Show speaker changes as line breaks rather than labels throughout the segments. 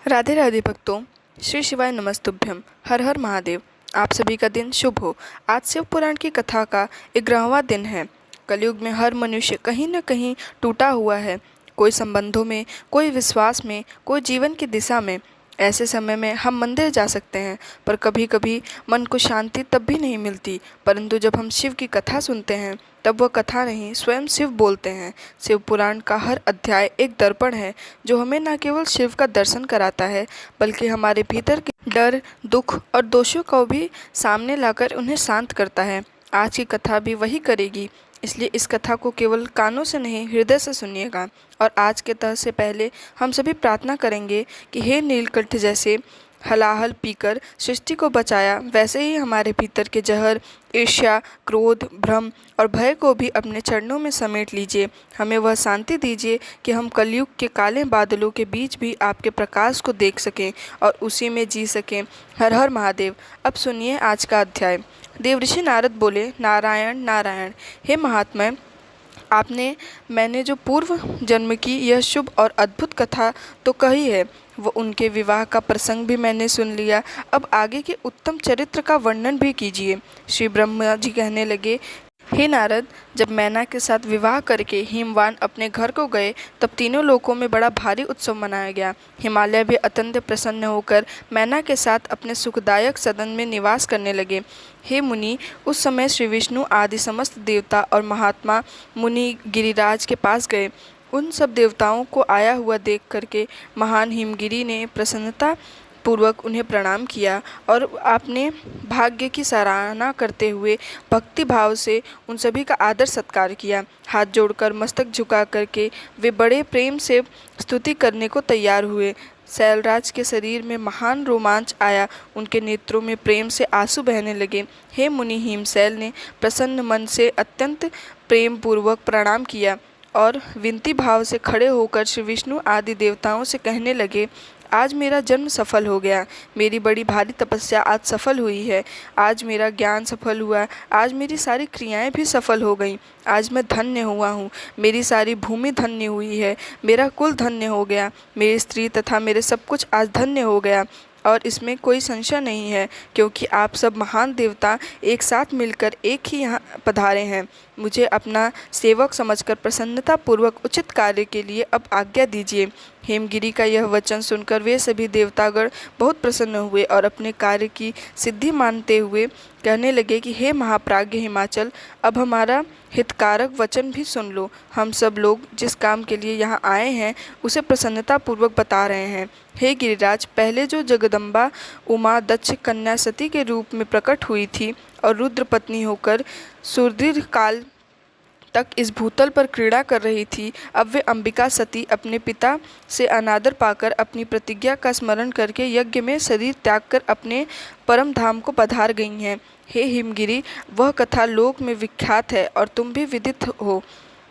राधे राधे भक्तों, श्री शिवाय नमस्तुभ्यम। हर हर महादेव। आप सभी का दिन शुभ हो। आज शिव पुराण की कथा का 11वां दिन है। कलयुग में हर मनुष्य कहीं न कहीं टूटा हुआ है, कोई संबंधों में, कोई विश्वास में, कोई जीवन की दिशा में। ऐसे समय में हम मंदिर जा सकते हैं, पर कभी कभी मन को शांति तब भी नहीं मिलती। परंतु जब हम शिव की कथा सुनते हैं तब वह कथा नहीं, स्वयं शिव बोलते हैं। शिव पुराण का हर अध्याय एक दर्पण है जो हमें न केवल शिव का दर्शन कराता है, बल्कि हमारे भीतर के डर, दुख और दोषों को भी सामने लाकर उन्हें शांत करता है। आज की कथा भी वही करेगी, इसलिए इस कथा को केवल कानों से नहीं, हृदय से सुनिएगा। और आज के तह से पहले हम सभी प्रार्थना करेंगे कि हे नीलकंठ जैसे हलाहल पीकर सृष्टि को बचाया, वैसे ही हमारे भीतर के जहर, ईर्ष्या, क्रोध, भ्रम और भय को भी अपने चरणों में समेट लीजिए। हमें वह शांति दीजिए कि हम कलयुग के काले बादलों के बीच भी आपके प्रकाश को देख सकें और उसी में जी सकें। हर हर महादेव। अब सुनिए आज का अध्याय। देवऋषि नारद बोले, नारायण नारायण। हे महात्मा, मैंने जो पूर्व जन्म की यह शुभ और अद्भुत कथा तो कही है, वो उनके विवाह का प्रसंग भी मैंने सुन लिया। अब आगे के उत्तम चरित्र का वर्णन भी कीजिए। श्री ब्रह्मा जी कहने लगे, हे नारद, जब मैना के साथ विवाह करके हिमवान अपने घर को गए, तब तीनों लोकों में बड़ा भारी उत्सव मनाया गया। हिमालय भी अत्यंत प्रसन्न होकर मैना के साथ अपने सुखदायक सदन में निवास करने लगे। हे मुनि, उस समय श्री विष्णु आदि समस्त देवता और महात्मा मुनि गिरिराज के पास गए। उन सब देवताओं को आया हुआ देख करके महान हिमगिरी ने प्रसन्नता पूर्वक उन्हें प्रणाम किया और आपने भाग्य की सराहना करते हुए भक्ति भाव से उन सभी का आदर सत्कार किया। हाथ जोड़कर मस्तक झुका करके वे बड़े प्रेम से स्तुति करने को तैयार हुए। शैलराज के शरीर में महान रोमांच आया, उनके नेत्रों में प्रेम से आंसू बहने लगे। हे मुनि, हिमशैल ने प्रसन्न मन से अत्यंत प्रेम पूर्वक प्रणाम किया और विनती भाव से खड़े होकर श्री विष्णु आदि देवताओं से कहने लगे, आज मेरा जन्म सफल हो गया। मेरी बड़ी भारी तपस्या आज सफल हुई है। आज मेरा ज्ञान सफल हुआ। आज मेरी सारी क्रियाएं भी सफल हो गईं। आज मैं धन्य हुआ हूँ। मेरी सारी भूमि धन्य हुई है। मेरा कुल धन्य हो गया। मेरी स्त्री तथा मेरे सब कुछ आज धन्य हो गया। और इसमें कोई संशय नहीं है, क्योंकि आप सब महान देवता एक साथ मिलकर एक ही यहाँ पधारे हैं। मुझे अपना सेवक समझकर प्रसन्नता पूर्वक उचित कार्य के लिए अब आज्ञा दीजिए। हेमगिरी का यह वचन सुनकर वे सभी देवतागण बहुत प्रसन्न हुए और अपने कार्य की सिद्धि मानते हुए कहने लगे कि हे महाप्राज्ञ हिमाचल, अब हमारा हितकारक वचन भी सुन लो। हम सब लोग जिस काम के लिए यहाँ आए हैं उसे प्रसन्नता पूर्वक बता रहे हैं। हे गिरिराज, पहले जो जगदम्बा उमा दक्ष कन्या सती के रूप में प्रकट हुई थी और रुद्र पत्नी होकर सुदीर्घ काल तक इस भूतल पर क्रीड़ा कर रही थी, अब वे अंबिका सती अपने पिता से अनादर पाकर अपनी प्रतिज्ञा का स्मरण करके यज्ञ में शरीर त्याग कर अपने परम धाम को पधार गई हैं। हे हिमगिरी, वह कथा लोक में विख्यात है और तुम भी विदित हो।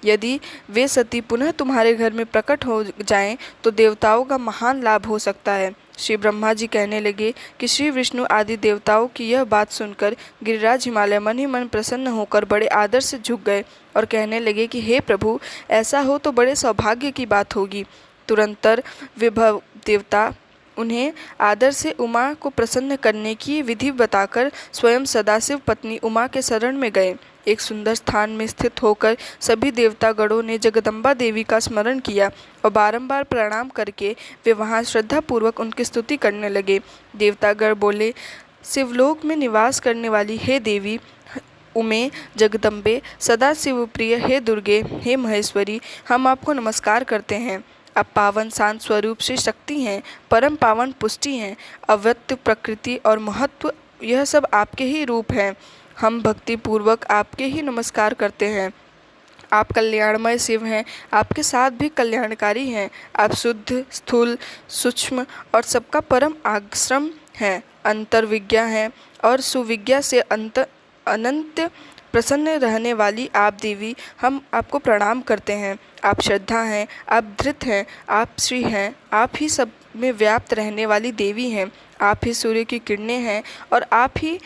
यदि वे सती पुनः तुम्हारे घर में प्रकट हो जाएं, तो देवताओं का महान लाभ हो सकता है। श्री ब्रह्मा जी कहने लगे कि श्री विष्णु आदि देवताओं की यह बात सुनकर गिरिराज हिमालय मन ही मन प्रसन्न होकर बड़े आदर से झुक गए और कहने लगे कि हे प्रभु, ऐसा हो तो बड़े सौभाग्य की बात होगी। तुरंतर विभव देवता उन्हें आदर से उमा को प्रसन्न करने की विधि बताकर स्वयं सदाशिव पत्नी उमा के शरण में गए। एक सुंदर स्थान में स्थित होकर सभी देवतागणों ने जगदम्बा देवी का स्मरण किया और बारंबार प्रणाम करके वे वहां श्रद्धापूर्वक उनकी स्तुति करने लगे। देवतागण बोले, शिवलोक में निवास करने वाली हे देवी उमे, जगदम्बे, सदा शिवप्रिय हे दुर्गे, हे महेश्वरी, हम आपको नमस्कार करते हैं। आप पावन शांत स्वरूप श्री शक्ति हैं, परम पावन पुष्टि हैं, अव्यक्त प्रकृति और महत्व, यह सब आपके ही रूप हैं। हम भक्ति पूर्वक आपके ही नमस्कार करते हैं। आप कल्याणमय शिव हैं, आपके साथ भी कल्याणकारी हैं। आप शुद्ध, स्थूल, सूक्ष्म और सबका परम आश्रम हैं, अंतर्विज्ञा हैं और सुविज्ञा से अनंत प्रसन्न रहने वाली आप देवी, हम आपको प्रणाम करते हैं। आप श्रद्धा हैं, आप धृत हैं, आप श्री हैं, आप ही सब में व्याप्त रहने वाली देवी हैं। आप ही सूर्य की किरणें हैं और आप ही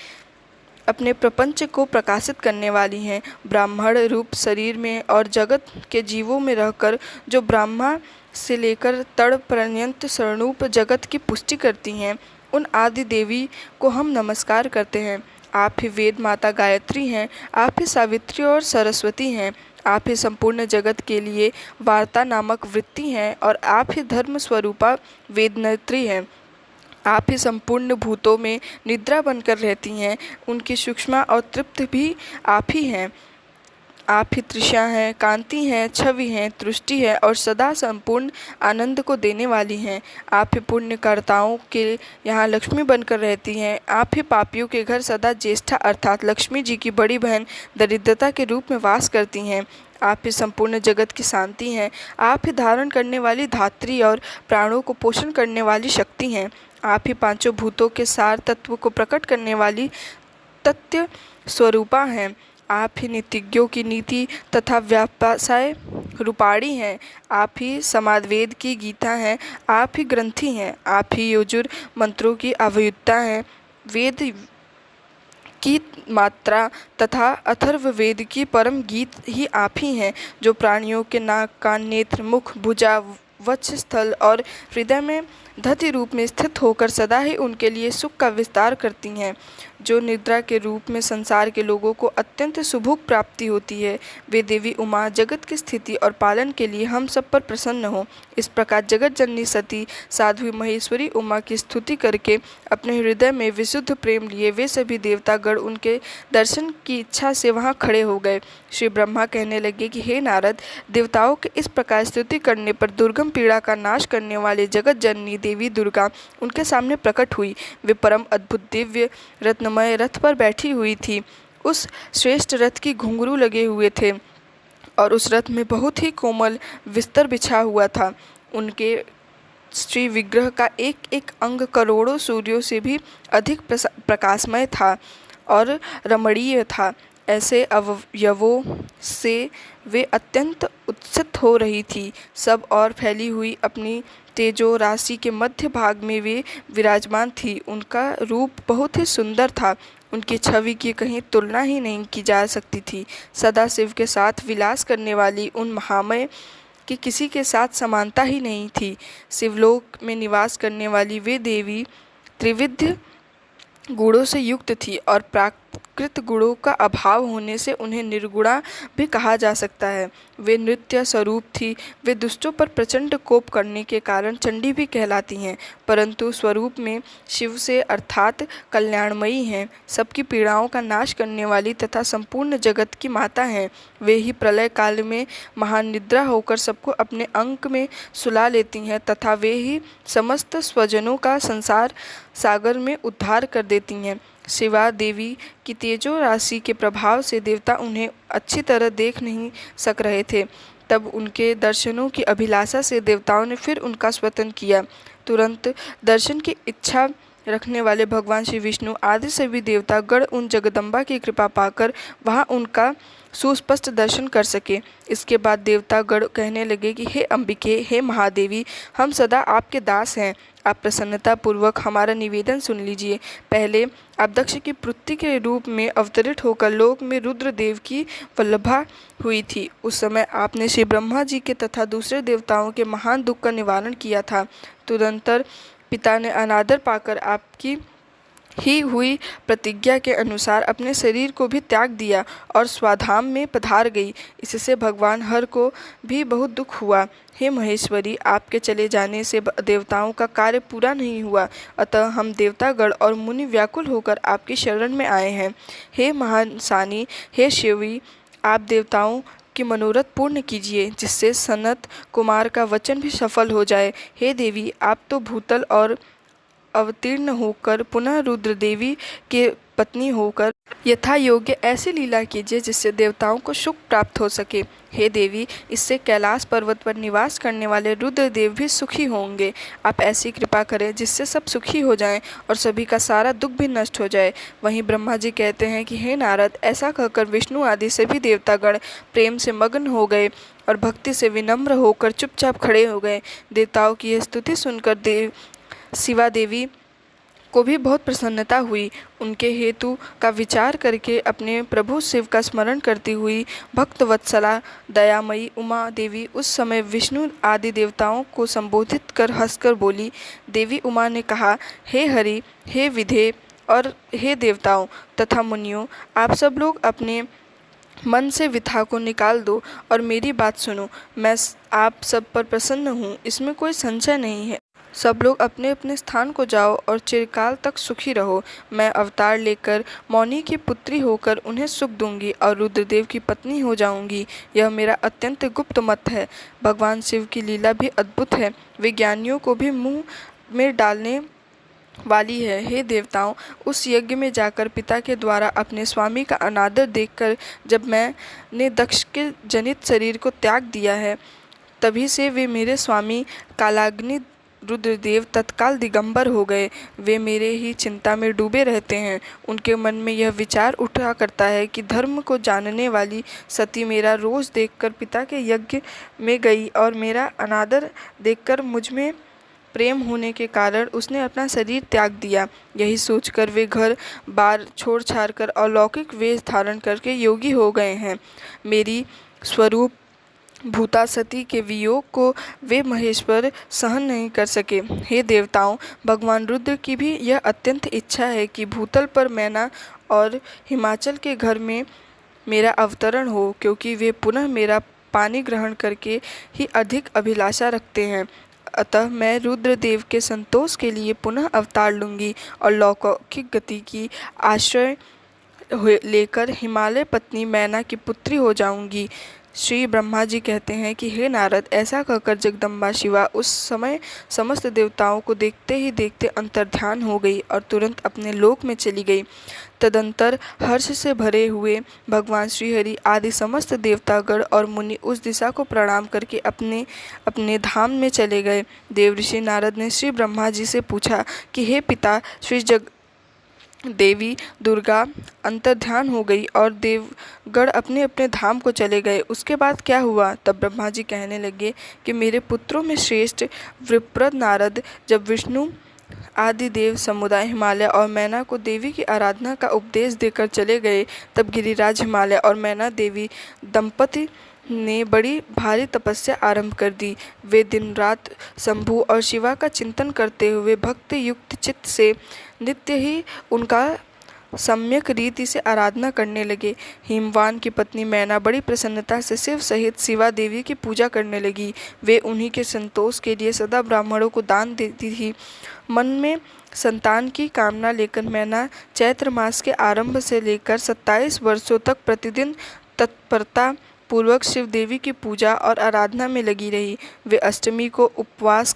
अपने प्रपंच को प्रकाशित करने वाली हैं। ब्राह्मण रूप शरीर में और जगत के जीवों में रहकर जो ब्रह्मा से लेकर तड़ पर्यंत स्वरूप जगत की पुष्टि करती हैं, उन आदि देवी को हम नमस्कार करते हैं। आप ही वेद माता गायत्री हैं, आप ही सावित्री और सरस्वती हैं, आप ही संपूर्ण जगत के लिए वार्ता नामक वृत्ति हैं और आप ही धर्म स्वरूपा वेदनेत्री हैं। आप ही संपूर्ण भूतों में निद्रा बनकर रहती हैं, उनकी सूक्ष्म और तृप्त भी आप ही हैं। आप ही तृषा हैं, कांति हैं, छवि हैं, तुष्टि है और सदा संपूर्ण आनंद को देने वाली हैं। आप ही पुण्यकर्ताओं के यहाँ लक्ष्मी बनकर रहती हैं। आप ही पापियों के घर सदा ज्येष्ठा अर्थात लक्ष्मी जी की बड़ी बहन दरिद्रता के रूप में वास करती हैं। आप ही संपूर्ण जगत की शांति हैं। आप ही धारण करने वाली धात्री और प्राणों को पोषण करने वाली शक्ति हैं। आप ही पांचों भूतों के सार तत्व को प्रकट करने वाली तत्व स्वरूपा हैं। आप ही नीतिज्ञों की नीति तथा व्यवसाय रूपाणी हैं। आप ही समावेद की गीता हैं। आप ही ग्रंथि हैं। आप ही यजुर मंत्रों की अवयुक्ता हैं। वेद की मात्रा तथा अथर्ववेद की परम गीत ही आप ही हैं, जो प्राणियों के नाक, कान, नेत्र, मुख, भुजा, वक्षस्थल और हृदय में धति रूप में स्थित होकर सदा ही उनके लिए सुख का विस्तार करती हैं। जो निद्रा के रूप में संसार के लोगों को अत्यंत सुभोग प्राप्ति होती है, वे देवी उमा जगत की स्थिति और पालन के लिए हम सब पर प्रसन्न हो। इस प्रकार जगत जननी सती साध्वी महेश्वरी उमा की स्तुति करके अपने हृदय में विशुद्ध प्रेम लिए वे सभी देवतागण उनके दर्शन की इच्छा से वहाँ खड़े हो गए। श्री ब्रह्मा कहने लगे कि हे नारद, देवताओं के इस प्रकार स्तुति करने पर दुर्गम पीड़ा का नाश करने वाले जगत जननी देवी दुर्गा उनके सामने प्रकट हुई। वे परम अद्भुत दिव्य रत्नमय रथ पर बैठी हुई थी। उस श्रेष्ठ रथ की घुंघरू लगे हुए थे और उस रथ में बहुत ही कोमल बिस्तर बिछा हुआ था। उनके श्री विग्रह का एक एक अंग करोड़ों सूर्यों से भी अधिक प्रकाशमय था और रमणीय था। ऐसे अवयवों से वे अत्यंत उत्सित हो रही थी। सब और फैली हुई अपनी तेजो राशि के मध्य भाग में वे विराजमान थी। उनका रूप बहुत ही सुंदर था। उनकी छवि की कहीं तुलना ही नहीं की जा सकती थी। सदा शिव के साथ विलास करने वाली उन महामय की किसी के साथ समानता ही नहीं थी। शिवलोक में निवास करने वाली वे देवी त्रिविध गुणों से युक्त थी और प्राकृत गुणों का अभाव होने से उन्हें निर्गुणा भी कहा जा सकता है। वे नृत्य स्वरूप थी। वे दुष्टों पर प्रचंड कोप करने के कारण चंडी भी कहलाती हैं, परंतु स्वरूप में शिव से अर्थात कल्याणमयी हैं, सबकी पीड़ाओं का नाश करने वाली तथा संपूर्ण जगत की माता हैं। वे ही प्रलय काल में महानिद्रा होकर सबको अपने अंक में सुला लेती हैं तथा वे ही समस्त स्वजनों का संसार सागर में उद्धार कर देती हैं। शिवा देवी की तेजो राशि के प्रभाव से देवता उन्हें अच्छी तरह देख नहीं सक रहे थे। तब उनके दर्शनों की अभिलाषा से देवताओं ने फिर उनका स्वतन किया। तुरंत दर्शन की इच्छा रखने वाले भगवान श्री विष्णु आदि सभी देवता गण उन जगदम्बा की कृपा पाकर वहां उनका सुस्पष्ट दर्शन कर सके। इसके बाद देवता गण कहने लगे कि हे अंबिके, हे महादेवी, हम सदा आपके दास हैं। आप प्रसन्नता पूर्वक हमारा निवेदन सुन लीजिए। पहले आप दक्ष की पुत्री के रूप में अवतरित होकर लोक में रुद्रदेव की वल्लभा हुई थी। उस समय आपने श्री ब्रह्मा जी के तथा दूसरे देवताओं के महान दुख का निवारण किया था। तदनंतर पिता ने अनादर पाकर आपकी ही हुई प्रतिज्ञा के अनुसार अपने शरीर को भी त्याग दिया और स्वाधाम में पधार गई। इससे भगवान हर को भी बहुत दुख हुआ। हे महेश्वरी, आपके चले जाने से देवताओं का कार्य पूरा नहीं हुआ, अतः हम देवतागण और मुनि व्याकुल होकर आपकी शरण में आए हैं। हे महासानी, हे शिवी, आप देवताओं की मनोरथ पूर्ण कीजिए, जिससे सनत कुमार का वचन भी सफल हो जाए। हे देवी, आप तो भूतल और अवतीर्ण होकर पुनः रुद्र देवी के पत्नी होकर यथा योग्य ऐसी लीला कीजिए जिससे देवताओं को सुख प्राप्त हो सके। हे देवी, इससे कैलाश पर्वत पर निवास करने वाले रुद्रदेव भी सुखी होंगे। आप ऐसी कृपा करें जिससे सब सुखी हो जाएं और सभी का सारा दुख भी नष्ट हो जाए। वहीं ब्रह्मा जी कहते हैं कि हे नारद, ऐसा कहकर विष्णु आदि सभी देवतागण प्रेम से मग्न हो गए और भक्ति से विनम्र होकर चुपचाप खड़े हो गए। देवताओं की यह स्तुति सुनकर शिवा देवी को भी बहुत प्रसन्नता हुई। उनके हेतु का विचार करके अपने प्रभु शिव का स्मरण करती हुई भक्त वत्सला दयामयी उमा देवी उस समय विष्णु आदि देवताओं को संबोधित कर हंसकर बोली। देवी उमा ने कहा, हे हरि, हे विधे और हे देवताओं तथा मुनियों, आप सब लोग अपने मन से विथा को निकाल दो और मेरी बात सुनो। मैं आप सब पर प्रसन्न हूँ, इसमें कोई संशय नहीं है। सब लोग अपने अपने स्थान को जाओ और चिरकाल तक सुखी रहो। मैं अवतार लेकर मौनी की पुत्री होकर उन्हें सुख दूंगी और रुद्रदेव की पत्नी हो जाऊंगी। यह मेरा अत्यंत गुप्त मत है। भगवान शिव की लीला भी अद्भुत है, विज्ञानियों को भी मुंह में डालने वाली है। हे देवताओं, उस यज्ञ में जाकर पिता के द्वारा अपने स्वामी का अनादर देखकर जब मैंने दक्ष के जनित शरीर को त्याग दिया है, तभी से वे मेरे स्वामी कालाग्नि रुद्रदेव तत्काल दिगंबर हो गए। वे मेरे ही चिंता में डूबे रहते हैं। उनके मन में यह विचार उठा करता है कि धर्म को जानने वाली सती मेरा रोज देखकर पिता के यज्ञ में गई और मेरा अनादर देखकर मुझ में प्रेम होने के कारण उसने अपना शरीर त्याग दिया। यही सोचकर वे घर बार छोड़ छाड़ कर अलौकिक वेश धारण करके योगी हो गए हैं। मेरी स्वरूप भूता सती के वियोग को वे महेश्वर सहन नहीं कर सके। हे देवताओं, भगवान रुद्र की भी यह अत्यंत इच्छा है कि भूतल पर मैना और हिमाचल के घर में मेरा अवतरण हो, क्योंकि वे पुनः मेरा पानी ग्रहण करके ही अधिक अभिलाषा रखते हैं। अतः मैं रुद्रदेव के संतोष के लिए पुनः अवतार लूँगी और लौकिक गति की आश्रय लेकर हिमालय पत्नी मैना की पुत्री हो जाऊंगी। श्री ब्रह्मा जी कहते हैं कि हे नारद, ऐसा कहकर जगदम्बा शिवा उस समय समस्त देवताओं को देखते ही देखते अंतर्ध्यान हो गई और तुरंत अपने लोक में चली गई। तदंतर हर्ष से भरे हुए भगवान श्रीहरि आदि समस्त देवतागण और मुनि उस दिशा को प्रणाम करके अपने अपने धाम में चले गए। देवऋषि नारद ने श्री ब्रह्मा जी से पूछा कि हे पिता, श्री देवी दुर्गा अंतर्ध्यान हो गई और देवगण अपने अपने धाम को चले गए, उसके बाद क्या हुआ? तब ब्रह्मा जी कहने लगे कि मेरे पुत्रों में श्रेष्ठ विप्रद नारद जब विष्णु आदि देव समुदाय हिमालय और मैना को देवी की आराधना का उपदेश देकर चले गए, तब गिरिराज हिमालय और मैना देवी दंपति ने बड़ी भारी तपस्या आरंभ कर दी। वे दिन रात शंभु और शिवा का चिंतन करते हुए भक्ति युक्त चित्त से नित्य ही उनका सम्यक रीति से आराधना करने लगे। हिमवान की पत्नी मैना बड़ी प्रसन्नता से शिव सहित शिवा देवी की पूजा करने लगी। वे उन्हीं के संतोष के लिए सदा ब्राह्मणों को दान देती थी। मन में संतान की कामना लेकर मैना चैत्र मास के आरंभ से लेकर 27 वर्षों तक प्रतिदिन तत्परता पूर्वक शिव देवी की पूजा और आराधना में लगी रही। वे अष्टमी को उपवास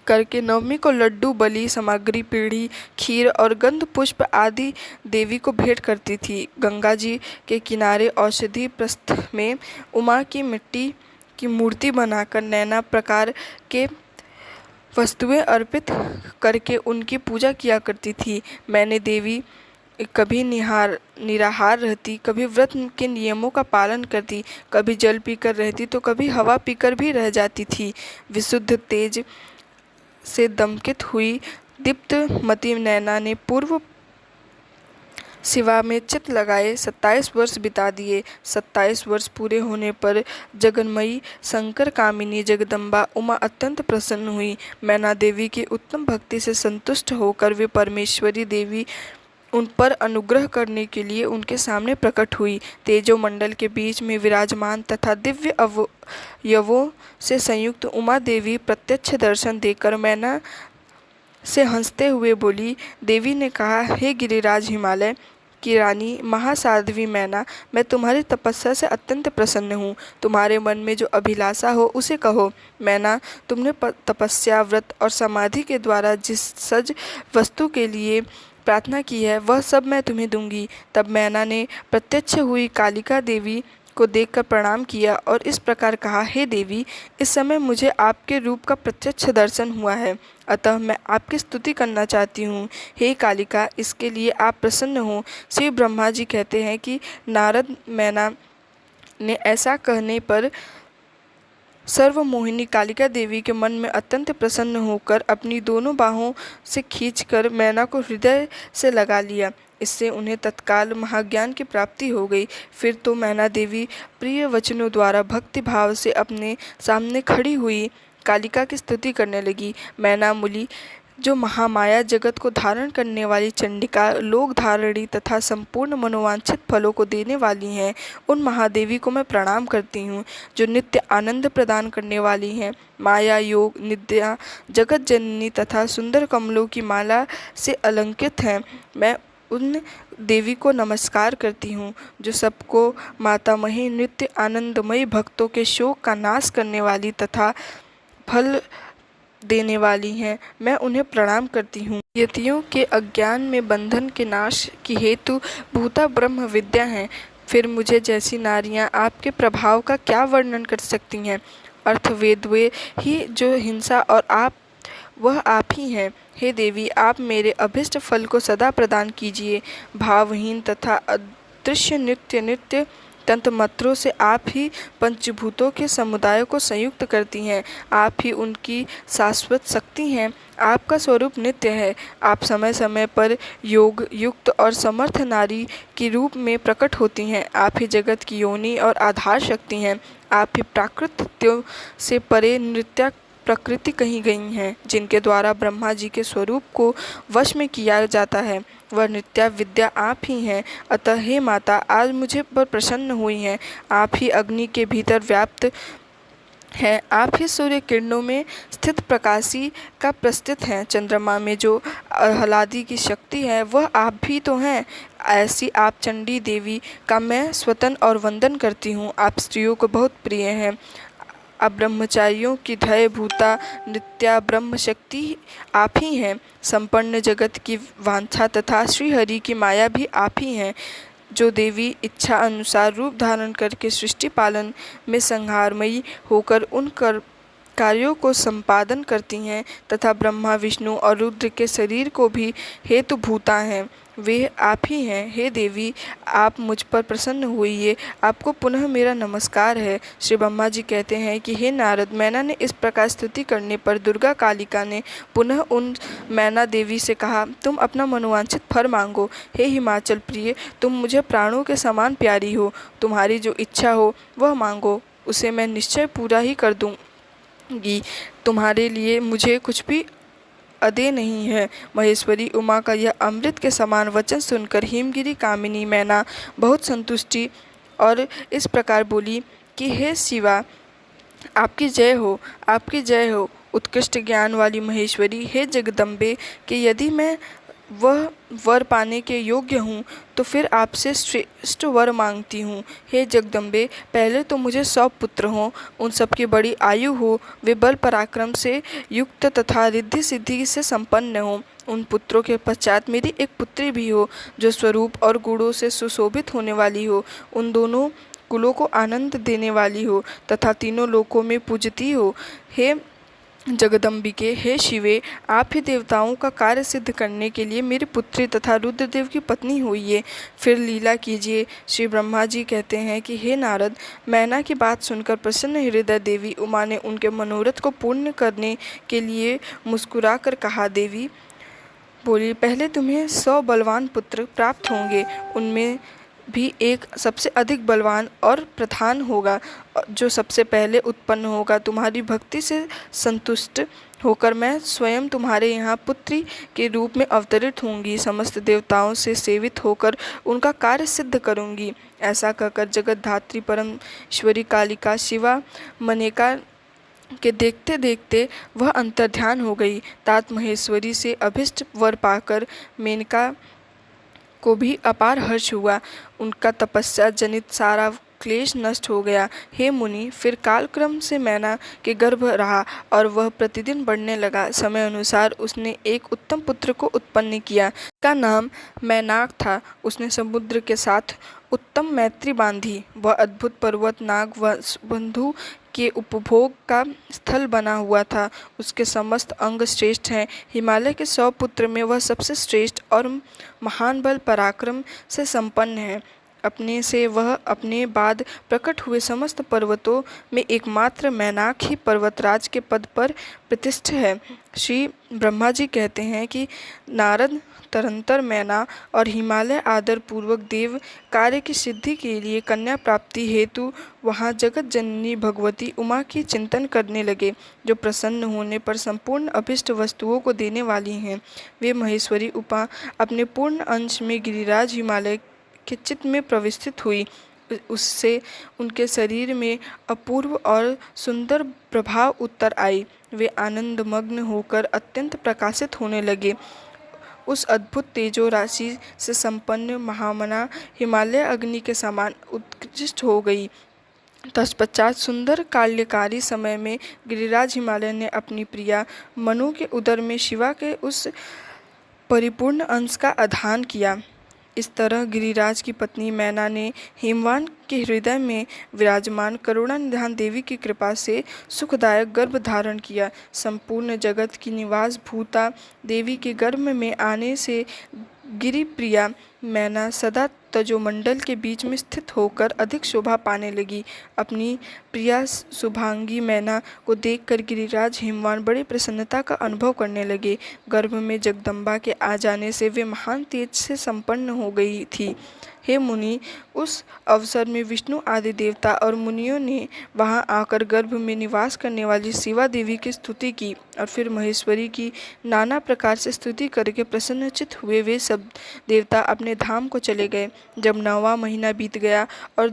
करके नवमी को लड्डू, बलि सामग्री, पीढ़ी, खीर और गंध पुष्प आदि देवी को भेंट करती थी। गंगा जी के किनारे औषधि प्रस्थ में उमा की मिट्टी की मूर्ति बनाकर नैना प्रकार के वस्तुएं अर्पित करके उनकी पूजा किया करती थी। मैंने देवी कभी निराहार रहती, कभी व्रत के नियमों का पालन करती, कभी जल पीकर रहती तो कभी हवा पीकर भी रह जाती थी। विशुद्ध तेज से दमकित हुई दीप्त मती नैना ने पूर्व शिवा में चित लगाए 27 वर्ष बिता दिए। 27 वर्ष पूरे होने पर जगन्मयी शंकर कामिनी जगदम्बा उमा अत्यंत प्रसन्न हुई। मैना देवी की उत्तम भक्ति से संतुष्ट होकर वे परमेश्वरी देवी उन पर अनुग्रह करने के लिए उनके सामने प्रकट हुई। तेजो मंडल के बीच में विराजमान तथा दिव्य अवयवों से संयुक्त उमा देवी प्रत्यक्ष दर्शन देकर मैना से हंसते हुए बोली। देवी ने कहा, हे गिरिराज हिमालय की रानी महासाध्वी मैना, मैं तुम्हारी तपस्या से अत्यंत प्रसन्न हूँ। तुम्हारे मन में जो अभिलाषा हो उसे कहो। मैना, तुमने तपस्या, व्रत और समाधि के द्वारा जिस सज वस्तु के लिए प्रार्थना की है वह सब मैं तुम्हें दूंगी। तब मैना ने प्रत्यक्ष हुई कालिका देवी को देखकर प्रणाम किया और इस प्रकार कहा, हे देवी, इस समय मुझे आपके रूप का प्रत्यक्ष दर्शन हुआ है, अतः मैं आपकी स्तुति करना चाहती हूँ। हे कालिका, इसके लिए आप प्रसन्न हो। श्री ब्रह्मा जी कहते हैं कि नारद मैना ने ऐसा कहने पर सर्वमोहिनी कालिका देवी के मन में अत्यंत प्रसन्न होकर अपनी दोनों बाहों से खींचकर मैना को हृदय से लगा लिया। इससे उन्हें तत्काल महाज्ञान की प्राप्ति हो गई। फिर तो मैना देवी प्रिय वचनों द्वारा भक्ति भाव से अपने सामने खड़ी हुई कालिका की स्तुति करने लगी। मैना मूली, जो महामाया जगत को धारण करने वाली चंडिका, लोक धारणी तथा संपूर्ण मनोवांछित फलों को देने वाली हैं, उन महादेवी को मैं प्रणाम करती हूँ, जो नित्य आनंद प्रदान करने वाली हैं। माया, योग, निद्रा, जगत जननी तथा सुंदर कमलों की माला से अलंकृत हैं। मैं उन देवी को नमस्कार करती हूँ, जो सबको मातामही, नित्य आनंदमयी, भक्तों के शोक का नाश करने वाली तथा फल देने वाली हैं। मैं उन्हें प्रणाम करती हूँ। यतियों के अज्ञान में बंधन के नाश की हेतु भूता ब्रह्म विद्या हैं। फिर मुझे जैसी नारियाँ आपके प्रभाव का क्या वर्णन कर सकती हैं। अर्थ वेद वे ही जो हिंसा और आप वह आप ही हैं। हे देवी, आप मेरे अभिष्ट फल को सदा प्रदान कीजिए। भावहीन तथा अदृश्य नित्य नित्य तंत्रमंत्रों से आप ही पंचभूतों के समुदाय को संयुक्त करती हैं। आप ही उनकी शाश्वत शक्ति हैं। आपका स्वरूप नित्य है। आप समय समय पर योग युक्त और समर्थ नारी के रूप में प्रकट होती हैं। आप ही जगत की योनि और आधार शक्ति हैं। आप ही प्राकृत्यों से परे नृत्या प्रकृति कही गई हैं, जिनके द्वारा ब्रह्मा जी के स्वरूप को वश में किया जाता है। वह नित्या विद्या आप ही हैं। अतः हे माता, आज मुझे पर प्रसन्न हुई हैं। आप ही अग्नि के भीतर व्याप्त हैं। आप ही सूर्य किरणों में स्थित प्रकाशी का प्रस्थित हैं। चंद्रमा में जो आह्लादी की शक्ति है, वह आप भी तो हैं। ऐसी आप चंडी देवी का मैं स्वतन और वंदन करती हूँ। आप स्त्रियों को बहुत प्रिय हैं। अब ब्रह्मचारियों की धय भूता नित्या ब्रह्म शक्ति आप ही हैं। संपन्न जगत की वांछा तथा श्रीहरि की माया भी आप ही हैं, जो देवी इच्छा अनुसार रूप धारण करके सृष्टि पालन में संहारमयी होकर उन कार्यों को संपादन करती हैं तथा ब्रह्मा, विष्णु और रुद्र के शरीर को भी हेतुभूता हैं। वे आप ही हैं। हे देवी, आप मुझ पर प्रसन्न होइए। आपको पुनः मेरा नमस्कार है। श्री ब्रह्मा जी कहते हैं कि हे नारद, मैना ने इस प्रकार स्तुति करने पर दुर्गा कालिका ने पुनः उन मैना देवी से कहा, तुम अपना मनोवांछित फल मांगो। हे हिमाचल प्रिय, तुम मुझे प्राणों के समान प्यारी हो। तुम्हारी जो इच्छा हो वह मांगो, उसे मैं निश्चय पूरा ही कर दूँगी। तुम्हारे लिए मुझे कुछ भी अदे नहीं है। महेश्वरी उमा का यह अमृत के समान वचन सुनकर हिमगिरी कामिनी मैना बहुत संतुष्टि और इस प्रकार बोली कि हे शिवा, आपकी जय हो, आपकी जय हो। उत्कृष्ट ज्ञान वाली महेश्वरी, हे जगदम्बे, कि यदि मैं वह वर पाने के योग्य हूँ तो फिर आपसे श्रेष्ठ वर मांगती हूँ। हे जगदम्बे, पहले तो मुझे 100 पुत्र हों, उन सबकी बड़ी आयु हो, वे बल पराक्रम से युक्त तथा रिद्धि सिद्धि से संपन्न हों। उन पुत्रों के पश्चात मेरी एक पुत्री भी हो, जो स्वरूप और गुणों से सुशोभित होने वाली हो, उन दोनों कुलों को आनंद देने वाली हो तथा तीनों लोकों में पूजती हो। हे जगदम्बिके, हे शिवे, आप ही देवताओं का कार्य सिद्ध करने के लिए मेरी पुत्री तथा रुद्रदेव की पत्नी हुई। फिर लीला कीजिए। श्री ब्रह्मा जी कहते हैं कि हे नारद, मैना की बात सुनकर प्रसन्न हृदय देवी उमा ने उनके मनोरथ को पूर्ण करने के लिए मुस्कुरा कर कहा, देवी बोली, पहले तुम्हें 100 बलवान पुत्र प्राप्त होंगे, उनमें भी एक सबसे अधिक बलवान और प्रधान होगा, जो सबसे पहले उत्पन्न होगा। तुम्हारी भक्ति से संतुष्ट होकर मैं स्वयं तुम्हारे यहाँ पुत्री के रूप में अवतरित होंगी। समस्त देवताओं से सेवित होकर उनका कार्य सिद्ध करूँगी। ऐसा कहकर जगत धात्री परमेश्वरी कालिका शिवा मनेका के देखते देखते वह अंतर्ध्यान हो गई। तात महेश्वरी से अभिष्ट वर पाकर मेनका को भी अपार हर्ष हुआ। उनका तपस्या जनित सारा क्लेश नष्ट हो गया। हे मुनि, फिर कालक्रम से मैना के गर्भ रहा और वह प्रतिदिन बढ़ने लगा। समय अनुसार उसने एक उत्तम पुत्र को उत्पन्न किया। का नाम मैनाक था। उसने समुद्र के साथ उत्तम मैत्री बांधी। वह अद्भुत पर्वत नाग व बंधु के उपभोग का स्थल बना हुआ था। उसके समस्त अंग श्रेष्ठ हैं। हिमालय के 100 पुत्र में वह सबसे श्रेष्ठ और महान बल पराक्रम से संपन्न है। अपने से वह अपने बाद प्रकट हुए समस्त पर्वतों में एकमात्र मैनाक ही पर्वतराज के पद पर प्रतिष्ठित है। श्री ब्रह्मा जी कहते हैं कि नारद तरंतर मैना और हिमालय आदर पूर्वक देव कार्य की सिद्धि के लिए कन्या प्राप्ति हेतु वहाँ जगत जननी भगवती उमा की चिंतन करने लगे, जो प्रसन्न होने पर संपूर्ण अभिष्ट वस्तुओं को देने वाली हैं। वे महेश्वरी उमा अपने पूर्ण अंश में गिरिराज हिमालय के चित्त में प्रविष्टित हुई। उससे उनके शरीर में अपूर्व और सुंदर प्रभाव उत्तर आई। वे आनंदमग्न होकर अत्यंत प्रकाशित होने लगे। उस अद्भुत तेजो राशि से संपन्न महामना हिमालय अग्नि के समान उत्कृष्ट हो गई। तत्पश्चात सुंदर काल्यकारी समय में गिरिराज हिमालय ने अपनी प्रिया मनु के उदर में शिवा के उस परिपूर्ण अंश का आधान किया। इस तरह गिरिराज की पत्नी मैना ने हिमवान के हृदय में विराजमान करुणानिधान देवी की कृपा से सुखदायक गर्भ धारण किया। संपूर्ण जगत की निवास भूता देवी के गर्भ में आने से गिरिप्रिया मैना सदा तजोमंडल के बीच में स्थित होकर अधिक शोभा पाने लगी। अपनी प्रिया शुभांगी मैना को देखकर गिरिराज हिमवान बड़ी प्रसन्नता का अनुभव करने लगे। गर्भ में जगदम्बा के आ जाने से वे महान तेज से संपन्न हो गई थी। हे मुनि, उस अवसर में विष्णु आदि देवता और मुनियों ने वहां आकर गर्भ में निवास करने वाली शिवा देवी की स्तुति की और फिर महेश्वरी की नाना प्रकार से स्तुति करके प्रसन्नचित्त हुए। वे सब देवता अपने धाम को चले गए। जब 9वां महीना बीत गया और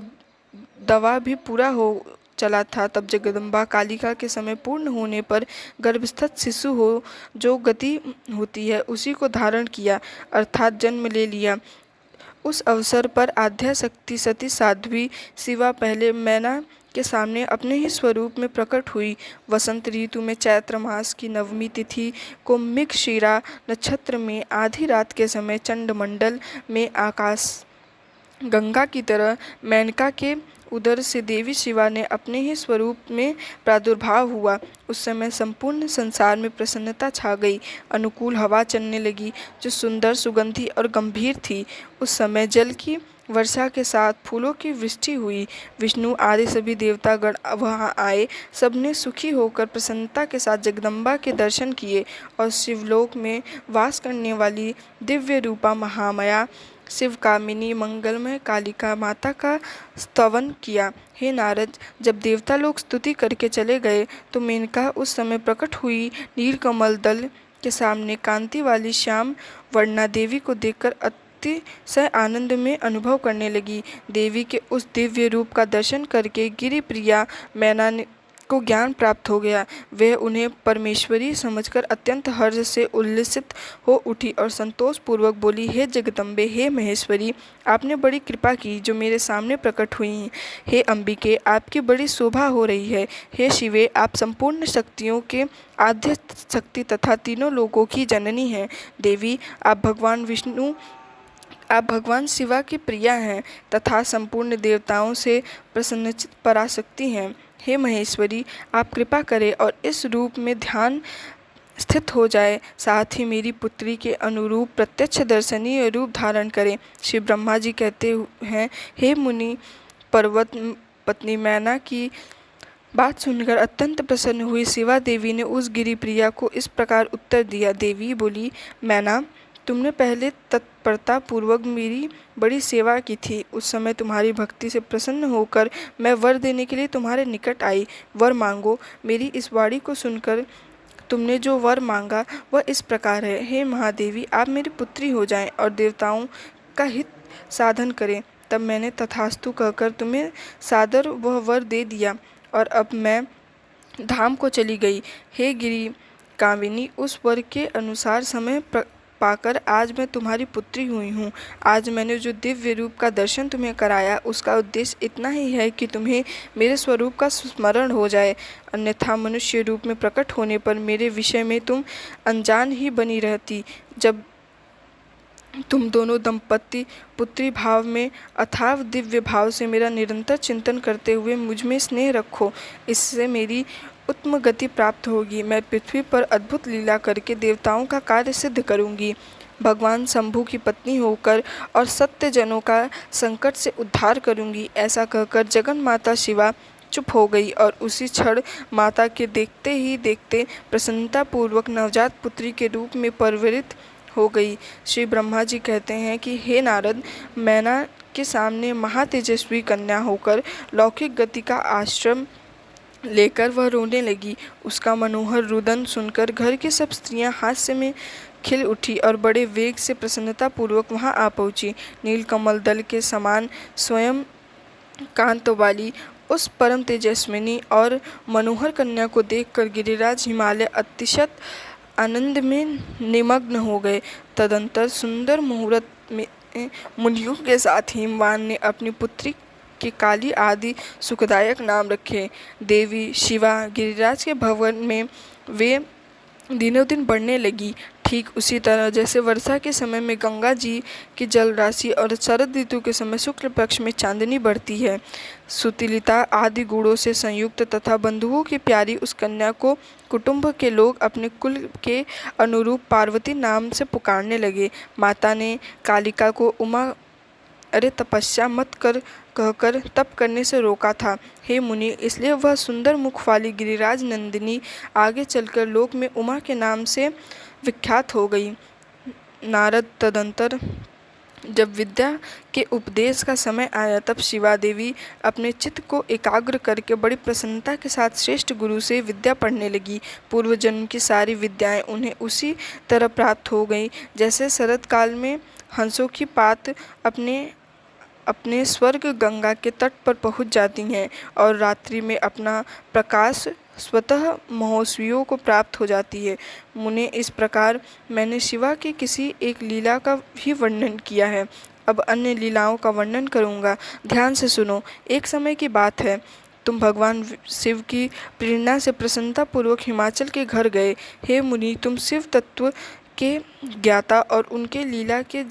दवा भी पूरा हो चला था, तब जगदम्बा कालिका के समय पूर्ण होने पर गर्भस्थ शिशु हो जो गति होती है उसी को धारण किया, अर्थात जन्म ले लिया। उस अवसर पर आद्या शक्ति सती साध्वी शिवा पहले मैना के सामने अपने ही स्वरूप में प्रकट हुई। वसंत ऋतु में चैत्र मास की नवमी तिथि को मृगशिरा नक्षत्र में आधी रात के समय चंडमंडल में आकाश गंगा की तरह मेनका के उदर से देवी शिवा ने अपने ही स्वरूप में प्रादुर्भाव हुआ। उस समय संपूर्ण संसार में प्रसन्नता छा गई। अनुकूल हवा चलने लगी जो सुंदर, सुगंधी और गंभीर थी। उस समय जल की वर्षा के साथ फूलों की वृष्टि हुई। विष्णु आदि सभी देवतागण वहाँ आए। सबने सुखी होकर प्रसन्नता के साथ जगदम्बा के दर्शन किए और शिवलोक में वास करने वाली दिव्य रूपा महामाया शिव कामिनी मंगलमय कालिका माता का स्तवन किया। हे नारद, जब देवता लोग स्तुति करके चले गए तो मेनका उस समय प्रकट हुई नीलकमल दल के सामने कांति वाली श्याम वर्णा देवी को देखकर अतिशय आनंद में अनुभव करने लगी। देवी के उस दिव्य रूप का दर्शन करके गिरिप्रिया मैना को ज्ञान प्राप्त हो गया। वह उन्हें परमेश्वरी समझकर अत्यंत हर्ष से उल्लसित हो उठी और संतोष पूर्वक बोली, हे जगदम्बे, हे महेश्वरी, आपने बड़ी कृपा की जो मेरे सामने प्रकट हुई। हे अंबिके, आपकी बड़ी शोभा हो रही है। हे शिवे, आप संपूर्ण शक्तियों के आद्य शक्ति तथा तीनों लोकों की जननी हैं। देवी, आप भगवान शिवा की प्रिया हैं तथा संपूर्ण देवताओं से प्रसन्नचित पराशक्ति हैं। हे महेश्वरी, आप कृपा करें और इस रूप में ध्यान स्थित हो जाए, साथ ही मेरी पुत्री के अनुरूप प्रत्यक्ष दर्शनीय रूप धारण करें। श्री ब्रह्मा जी कहते हैं, हे मुनि, पर्वत पत्नी मैना की बात सुनकर अत्यंत प्रसन्न हुई शिवा देवी ने उस गिरिप्रिया को इस प्रकार उत्तर दिया। देवी बोली, मैना, तुमने पहले तत्परता पूर्वक मेरी बड़ी सेवा की थी। उस समय तुम्हारी भक्ति से प्रसन्न होकर मैं वर देने के लिए तुम्हारे निकट आई। वर मांगो। मेरी इस वाणी को सुनकर तुमने जो वर मांगा वह इस प्रकार है, हे महादेवी, आप मेरी पुत्री हो जाएं और देवताओं का हित साधन करें। तब मैंने तथास्तु कहकर तुम्हें सादर वह वर दे दिया और अब मैं धाम को चली गई। हे गिरि कामिनी, उस वर के अनुसार समय पाकर आज मैं तुम्हारी पुत्री हुई हूँ। आज मैंने जो दिव्य रूप का दर्शन तुम्हें कराया उसका उद्देश्य इतना ही है कि तुम्हें मेरे स्वरूप का स्मरण हो जाए, अन्यथा मनुष्य रूप में प्रकट होने पर मेरे विषय में तुम अनजान ही बनी रहती। जब तुम दोनों दंपत्ति पुत्री भाव में अथाव दिव्य भाव से मेरा निरंतर चिंतन करते हुए मुझ में स्नेह रखो, इससे मेरी उत्तम गति प्राप्त होगी। मैं पृथ्वी पर अद्भुत लीला करके देवताओं का कार्य सिद्ध करूंगी। भगवान शंभु की पत्नी होकर और सत्य जनों का संकट से उद्धार करूंगी। ऐसा कहकर जगन माता शिवा चुप हो गई और उसी क्षण माता के देखते ही देखते प्रसन्नता पूर्वक नवजात पुत्री के रूप में परिवर्तित हो गई। श्री ब्रह्मा जी कहते हैं कि हे नारद, मैना के सामने महातेजस्वी कन्या होकर लौकिक गति का आश्रम लेकर वह रोने लगी। उसका मनोहर रुदन सुनकर घर की सब स्त्रियां हास्य में खिल उठी और बड़े वेग से प्रसन्नता पूर्वक वहां आ पहुंची। नीलकमल दल के समान स्वयं कांत वाली उस परम तेजस्विनी और मनोहर कन्या को देखकर गिरिराज हिमालय अतिशत आनंद में निमग्न हो गए। तदंतर सुंदर मुहूर्त में मुनियों के साथ हिमवान ने अपनी पुत्री के काली आदि सुखदायक नाम रखे। देवी शिवा गिरिराज के भवन में वे दिनों दिन बढ़ने लगी। ठीक उसी तरह जैसे वर्षा के समय में गंगा जी की जल राशि और शरद ऋतु के समय शुक्ल पक्ष में चांदनी बढ़ती है। सुतिलिता आदि गुणों से संयुक्त तथा बंधुओं की प्यारी उस कन्या को कुटुंब के लोग अपने कुल के अनुरूप पार्वती नाम से पुकारने लगे। माता ने कालिका को उमा अरे तपस्या मत कर कहकर तप करने से रोका था। हे मुनि, इसलिए वह सुंदर मुख वाली गिरिराज नंदिनी आगे चलकर लोक में उमा के नाम से विख्यात हो गई। नारद तदंतर जब विद्या के उपदेश का समय आया तब शिवा देवी अपने चित्त को एकाग्र करके बड़ी प्रसन्नता के साथ श्रेष्ठ गुरु से विद्या पढ़ने लगी। पूर्व जन्म की सारी विद्याएं उन्हें उसी तरह प्राप्त हो गई जैसे शरद काल में हंसों की पात अपने स्वर्ग गंगा के तट पर पहुंच जाती हैं और रात्रि में अपना प्रकाश स्वतः महोत्सवियों को प्राप्त हो जाती है। मुने, इस प्रकार मैंने शिवा की किसी एक लीला का भी वर्णन किया है। अब अन्य लीलाओं का वर्णन करूंगा, ध्यान से सुनो। एक समय की बात है, तुम भगवान शिव की प्रेरणा से प्रसन्नता पूर्वक हिमाचल के घर गए। हे मुनि, तुम शिव तत्व के ज्ञाता और उनके लीला के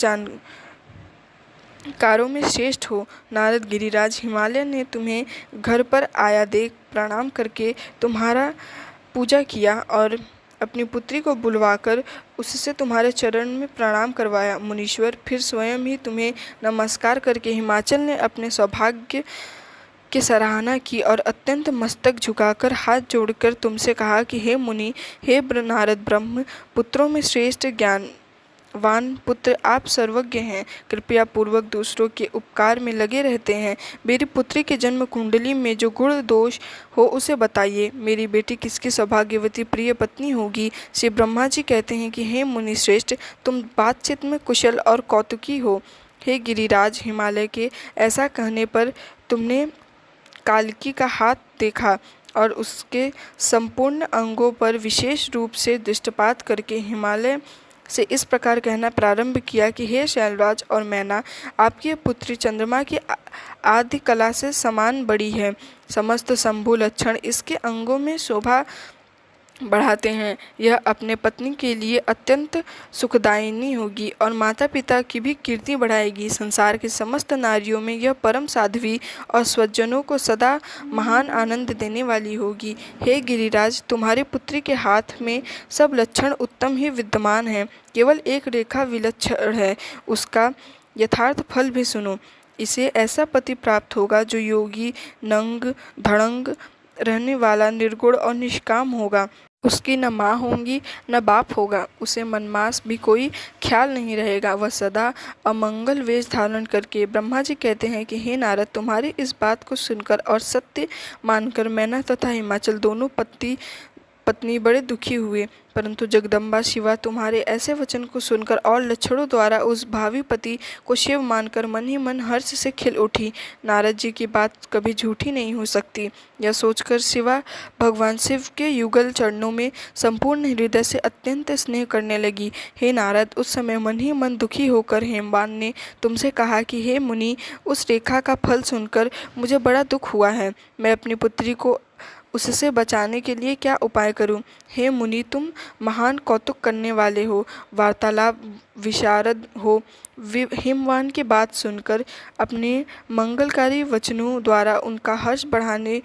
कारों में श्रेष्ठ हो। नारद, गिरिराज हिमालय ने तुम्हें घर पर आया देख प्रणाम करके तुम्हारा पूजा किया और अपनी पुत्री को बुलवाकर उससे तुम्हारे चरण में प्रणाम करवाया। मुनीश्वर फिर स्वयं ही तुम्हें नमस्कार करके हिमाचल ने अपने सौभाग्य की सराहना की और अत्यंत मस्तक झुकाकर हाथ जोड़कर तुमसे कहा कि हे मुनि, हे नारद, ब्रह्म पुत्रों में श्रेष्ठ ज्ञानवान पुत्र आप सर्वज्ञ हैं, कृपया पूर्वक दूसरों के उपकार में लगे रहते हैं। मेरी पुत्री के जन्म कुंडली में जो गुण दोष हो उसे बताइए। मेरी बेटी किसकी सौभाग्यवती प्रिय पत्नी होगी। श्री ब्रह्मा जी कहते हैं कि हे मुनि श्रेष्ठ, तुम बातचीत में कुशल और कौतुकी हो। हे गिरिराज, हिमालय के ऐसा कहने पर तुमने कालिकी का हाथ देखा और उसके संपूर्ण अंगों पर विशेष रूप से दृष्टिपात करके हिमालय से इस प्रकार कहना प्रारंभ किया कि हे शैलराज और मैना, आपकी पुत्री चंद्रमा की आदि कला से समान बड़ी है। समस्त शंभु लक्षण इसके अंगों में शोभा बढ़ाते हैं। यह अपने पत्नी के लिए अत्यंत सुखदायिनी होगी और माता पिता की भी कीर्ति बढ़ाएगी। संसार की समस्त नारियों में यह परम साध्वी और स्वजनों को सदा महान आनंद देने वाली होगी। हे गिरिराज, तुम्हारी पुत्री के हाथ में सब लक्षण उत्तम ही विद्यमान हैं, केवल एक रेखा विलक्षण है। उसका यथार्थ फल भी सुनो। इसे ऐसा पति प्राप्त होगा जो योगी, नंग धड़ंग रहने वाला, निर्गुण और निष्काम होगा। उसकी न माँ होंगी न बाप होगा। उसे मनमास भी कोई ख्याल नहीं रहेगा। वह सदा अमंगल वेश धारण करके। ब्रह्मा जी कहते हैं कि हे नारद, तुम्हारी इस बात को सुनकर और सत्य मानकर मैना तथा हिमाचल दोनों पत्नी बड़े दुखी हुए, परंतु जगदम्बा शिवा तुम्हारे ऐसे वचन को सुनकर और लक्षणों द्वारा उस भावी पति को शिव मानकर मन ही मन हर्ष से खिल उठी। नारद जी की बात कभी झूठी नहीं हो सकती। यह सोचकर शिवा भगवान शिव के युगल चरणों में संपूर्ण हृदय से अत्यंत स्नेह करने लगी। हे नारद, उस समय मन ही मन दुखी होकर हेमवान ने तुमसे कहा कि हे मुनि, उस रेखा का फल सुनकर मुझे बड़ा दुख हुआ है। मैं अपनी पुत्री को उससे बचाने के लिए क्या उपाय करूं? हे मुनि, तुम महान कौतुक करने वाले हो, वार्तालाप विशारद हो। हिमवान की बात सुनकर अपने मंगलकारी वचनों द्वारा उनका हर्ष बढ़ाने